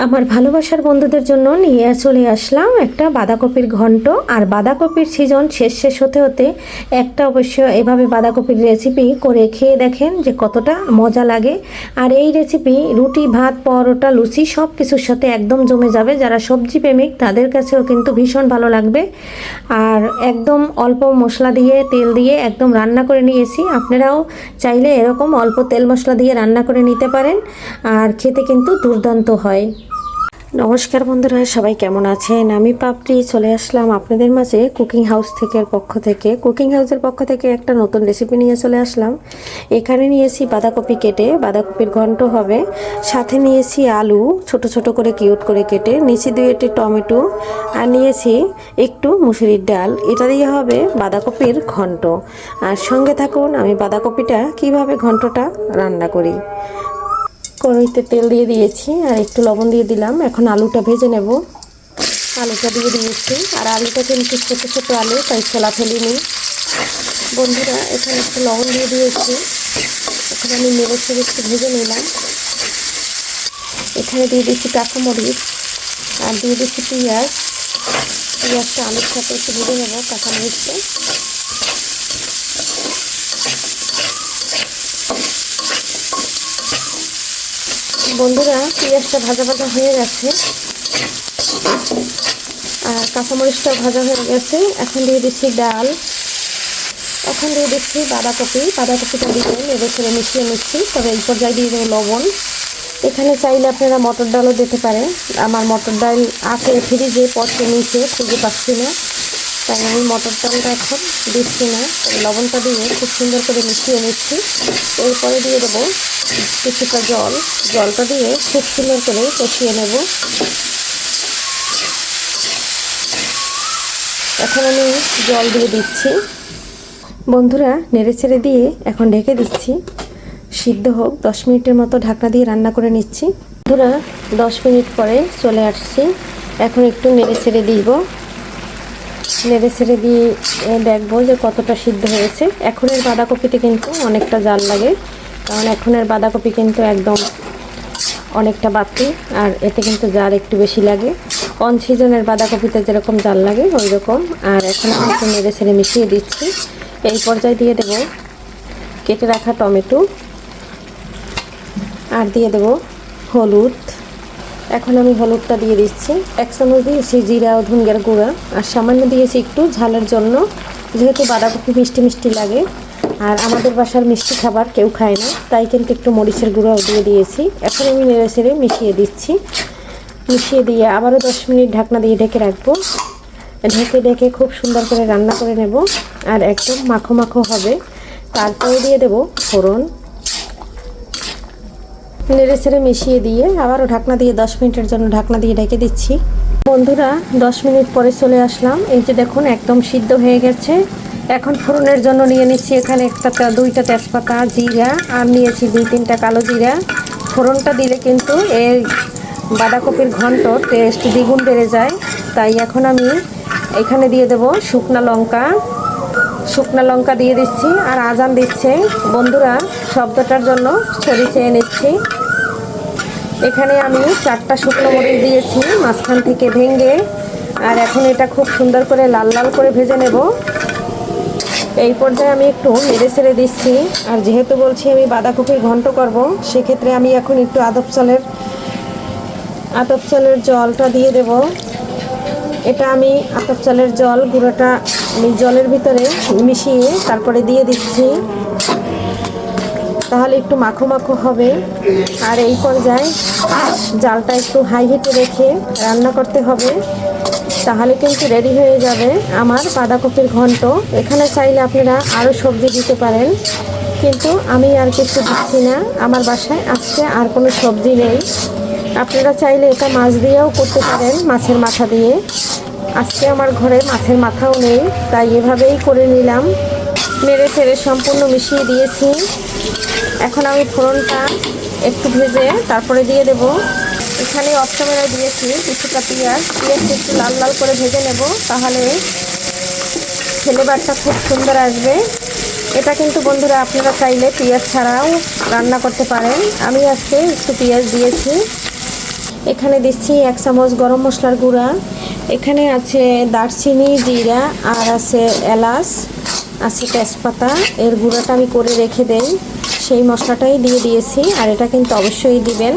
আমার ভালোবাসার বন্ধুদের জন্য নিয়ে চলে আসলাম একটা বাঁধাকপির ঘন্ট। আর বাঁধাকপির সিজন শেষ হতে হতে একটা অবশ্য এভাবে বাঁধাকপির রেসিপি করে খেয়ে দেখেন যে কতটা মজা লাগে। আর এই রেসিপি রুটি, ভাত, পরোটা, লুচি সব কিছুর সাথে একদম জমে যাবে। যারা সবজি প্রেমিক তাদের কাছেও কিন্তু ভীষণ ভালো লাগবে। আর একদম অল্প মশলা দিয়ে, তেল দিয়ে একদম রান্না করে নিয়েছি। আপনারাও চাইলে এরকম অল্প তেল মশলা দিয়ে রান্না করে নিতে পারেন, আর খেতে কিন্তু দুর্দান্ত হয়। নমস্কার বন্ধুরা, সবাই কেমন আছেন? আমি পাপড়ি চলে আসলাম আপনাদের মাঝে কুকিং হাউসের পক্ষ থেকে একটা নতুন রেসিপি নিয়ে চলে আসলাম। এখানে নিয়েছি বাঁধাকপি কেটে, বাঁধাকপির ঘন্ট হবে। সাথে নিয়েছি আলু ছোট ছোট করে কিউট করে কেটে, নিয়েছি 2টি টমেটো, আর নিয়েছি একটু মুসুরির ডাল। এটা দিয়ে হবে বাঁধাকপির ঘন্ট। আর সঙ্গে থাকুন, আমি বাঁধাকপিটা কিভাবে ঘন্টটা রান্না করি। কড়াইতে তেল দিয়ে দিয়েছি আর একটু লবণ দিয়ে দিলাম। এখন আলুটা ভেজে নেব। আলুটা দিয়ে দিয়েছি, আর আলুটা কিন্তু ছোটো ছোটো আলু, তাই ছোলা ফেলিনি। বন্ধুরা, এখানে একটু লবণ দিয়ে দিয়েছি। এখন আমি নেড়ে চেড়ে একটু ভেজে নিলাম। এখানে দিয়ে দিচ্ছি কাঁচামরিচ আর দিয়ে দিচ্ছি পেঁয়াজটা আলুর সাথে একটু ভেজে নেব কাঁচামরিচকে। বন্ধুরা, পেঁয়াজটা ভাজা ভাজা হয়ে গেছে আর কাঁচামরিচটাও ভাজা হয়ে গেছে। এখন দিয়ে দিচ্ছি ডাল, এখন দিয়ে দিচ্ছি বাঁধাকপিটা দিয়ে নেড়ে ছেড়ে মিশিয়ে নিচ্ছি। তবে এই পর্যায়ে দিয়ে দেবো লবণ। এখানে চাইলে আপনারা মটর ডালও দিতে পারেন। আমার মটর ডাল আছে ফ্রিজে, পচে নিচে খুঁজে পাচ্ছি না, তাই আমি মটর ডালটা এখন দিচ্ছি না। লবণটা দিয়ে খুব সুন্দর করে মিশিয়ে নিচ্ছি। এরপরে দিয়ে দেবো কিছুটা জলটা দিয়ে খুব সুন্দর করে কষিয়ে নেব। এখন আমি জল দিয়ে দিচ্ছি। বন্ধুরা, নেড়ে ছেড়ে দিয়ে এখন ঢেকে দিচ্ছি, সিদ্ধ হোক। 10 মিনিটের মতো ঢাকনা দিয়ে রান্না করে নিচ্ছি। বন্ধুরা, 10 মিনিট পরে চলে আসছি। এখন একটু নেড়ে ছেড়ে দিব। নেড়ে ছেড়ে দিয়ে দেখবো যে কতটা সিদ্ধ হয়েছে। এখনের বাঁধাকপিতে কিন্তু অনেকটা জাল লাগে, কারণ এখনের বাঁধাকপি কিন্তু একদম অনেকটা বাড়তি, আর এতে কিন্তু জাল একটু বেশি লাগে। অন সিজনের বাঁধাকপিতে যেরকম জাল লাগে ওই রকম। আর এখন আমি একটু নেড়ে ছেড়ে মিশিয়ে দিচ্ছি। এই পর্যায়ে দিয়ে দেব কেটে রাখা টমেটো, আর দিয়ে দেব হলুদ। এখন আমি হলুদটা দিয়ে দিচ্ছি। 1 চামচ দিয়েছি জিরা ও ধনিয়ার গুঁড়া, আর সামান্য দিয়েছি একটু ঝালের জন্য, যেহেতু বাঁধাকপি মিষ্টি মিষ্টি লাগে। আর আমাদের বাসার মিষ্টি খাবার কেউ খায় না, তাই কিন্তু একটু মরিচের গুঁড়াও দিয়ে দিয়েছি। এখন আমি নেড়ে ছেড়ে মিশিয়ে দিচ্ছি। মিশিয়ে দিয়ে আবারও 10 মিনিট ঢাকনা দিয়ে ঢেকে রাখবো। ঢেকে খুব সুন্দর করে রান্না করে নেব, আর একদম মাখো মাখো হবে। তারপরে দিয়ে দেব ফোড়ন। নেড়ে ছেড়ে মিশিয়ে দিয়ে আবারও ঢাকনা দিয়ে 10 মিনিটের জন্য ঢাকনা দিয়ে ঢেকে দিচ্ছি। বন্ধুরা, 10 মিনিট পরে চলে আসলাম। এই যে দেখুন একদম সিদ্ধ হয়ে গেছে। এখন ফোড়নের জন্য নিয়ে নিচ্ছি এখানে 2টা তেজপাতা, জিরা, আর নিয়েছি 2-3টা কালো জিরা। ফোড়নটা দিলে কিন্তু এই বাঁধাকপির ঘন্ট টেস্ট দ্বিগুণ বেড়ে যায়। তাই এখন আমি এখানে দিয়ে দেব শুকনা লঙ্কা দিয়ে দিচ্ছি। আর আজান দিচ্ছে। বন্ধুরা, শব্দটার জন্য সরি চেয়ে নিচ্ছি। এখানে আমি 4টা শুকনো মরিচ দিয়েছি মাঝখান থেকে ভেঙে। আর এখন এটা খুব সুন্দর করে লাল লাল করে ভেজে নেব। এই পর্যায়ে আমি একটু নেড়ে ছেড়ে দিচ্ছি। আর যেহেতু বলছি আমি বাঁধাকপির ঘন্ট করব, সেক্ষেত্রে আমি এখন একটু আতপ চালের জলটা দিয়ে দেব। এটা আমি আতপ চালের জল গুঁড়োটা আমি জলের ভিতরে মিশিয়ে তারপরে দিয়ে দিচ্ছি, তাহলে একটু মাখো মাখো হবে। আর এই পর্যায়ে জালটা একটু হাই হিটে রেখে রান্না করতে হবে, তাহলে কিন্তু রেডি হয়ে যাবে আমার বাঁধাকপির ঘন্ট। এখানে চাইলে আপনারা আরও সবজি দিতে পারেন, কিন্তু আমি আর কিছু দিচ্ছি না। আমার বাসায় আজকে আর কোনো সবজি নেই। আপনারা চাইলে এটা মাছ দিয়েও করতে পারেন, মাছের মাথা দিয়ে। আজকে আমার ঘরে মাছের মাথাও নেই, তাই এভাবেই করে নিলাম। নেড়ে ছেড়ে সম্পূর্ণ মিশিয়ে দিয়েছি। এখন আমি ফোড়নটা একটু ভেজে তারপরে দিয়ে দেব। এখানে অফ ক্যামেরায় দিয়েছি কিছুটা পেঁয়াজটা একটু লাল লাল করে ভেজে নেব, তাহলে ফ্লেভারটা খুব সুন্দর আসবে। এটা কিন্তু বন্ধুরা আপনারা চাইলে পেঁয়াজ ছাড়াও রান্না করতে পারেন। আমি আজকে একটু পেঁয়াজ দিয়েছি। এখানে দিচ্ছি 1 চামচ গরম মশলার গুঁড়া, এখানে আছে দারচিনি, জিরা, আর আছে এলাচ, আছে তেজপাতা। এর গুঁড়াটা আমি করে রেখে দেই, সেই মশলাটাই দিয়ে দিয়েছি। আর এটা কিন্তু অবশ্যই দিবেন,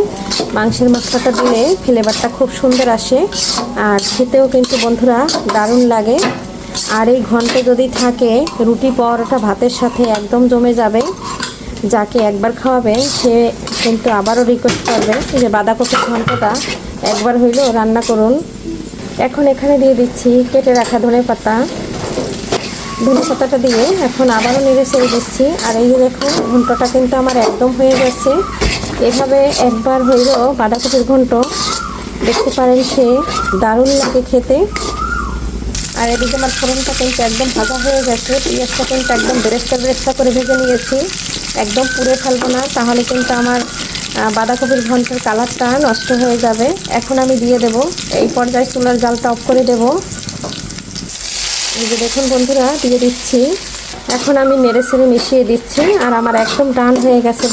মাংসের মশলাটা দিলে ফ্লেভারটা খুব সুন্দর আসে আর খেতেও কিন্তু বন্ধুরা দারুণ লাগে। আর এই ঘন্ট যদি থাকে রুটি পরোটা ভাতের সাথে একদম জমে যাবে। যাকে একবার খাওয়াবে সে কিন্তু আবারও রিকোয়েস্ট করবে যে বাঁধাকপির ঘন্টটা একবার হইলেও রান্না করুন। এখন এখানে দিয়ে দিচ্ছি কেটে রাখা ধনেপাতা দিয়ে এখন আবারও নেড়ে ছেড়ে দিচ্ছি। আর এই যে দেখুন ঘন্টটা কিন্তু আমার একদম হয়ে গেছে। এভাবে একবার হইলেও বাঁধাকপির ঘন্ট দেখতে পারেন, সে দারুণ লাগে খেতে। আর এদিকে আমার ফোড়নটা কিন্তু একদম ভাজা হয়ে গেছে, পেঁয়াজটা কিন্তু একদম বেরেস্তা করে ভেজে নিয়েছি। একদম পুড়ে ফেলবো না, তাহলে কিন্তু আমার বাঁধাকপির ঘন্টের কালারটা নষ্ট হয়ে যাবে। এখন আমি দিয়ে দেব, এই পর্যায়ে চুলার জালটা অফ করে দেব। এই যে দেখুন বন্ধুরা দিয়ে দিচ্ছি। এখন আমি নেড়ে ছেড়ে মিশিয়ে দিচ্ছি। আর আমার একদম ডান হয়ে গেছে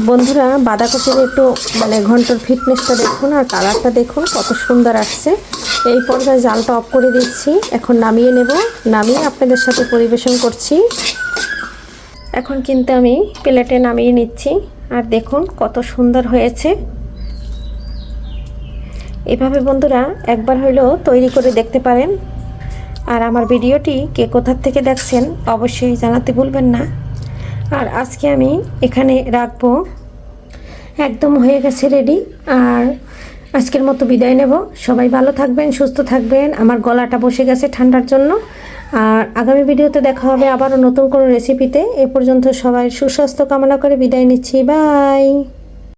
বন্ধুরা বাঁধাকপির একটু ঘন্টর ফিটনেসটা দেখুন আর কালারটা দেখুন কত সুন্দর আসছে। এই পর্যায়ে জালটা অফ করে দিচ্ছি। এখন নামিয়ে নেব, নামিয়ে আপনাদের সাথে পরিবেশন করছি। এখন কিন্তু আমি প্লেটে নামিয়ে নিচ্ছি। আর দেখুন কত সুন্দর হয়েছে। এভাবে বন্ধুরা একবার হইলেও তৈরি করে দেখতে পারেন। আর আমার ভিডিওটি কে কোথা থেকে দেখছেন অবশ্যই জানাতে ভুলবেন না। আর আজকে আমি এখানে রাখবো, একদম হয়ে গেছে রেডি। আর আজকের মতো বিদায় নেব। সবাই ভালো থাকবেন, সুস্থ থাকবেন। আমার গলাটা বসে গেছে ঠান্ডার জন্য। আর আগামী ভিডিওতে দেখা হবে আবারও নতুন কোনো রেসিপিতে। এ পর্যন্ত সবাই সুস্বাস্থ্য কামনা করে বিদায় নিচ্ছি। বাই।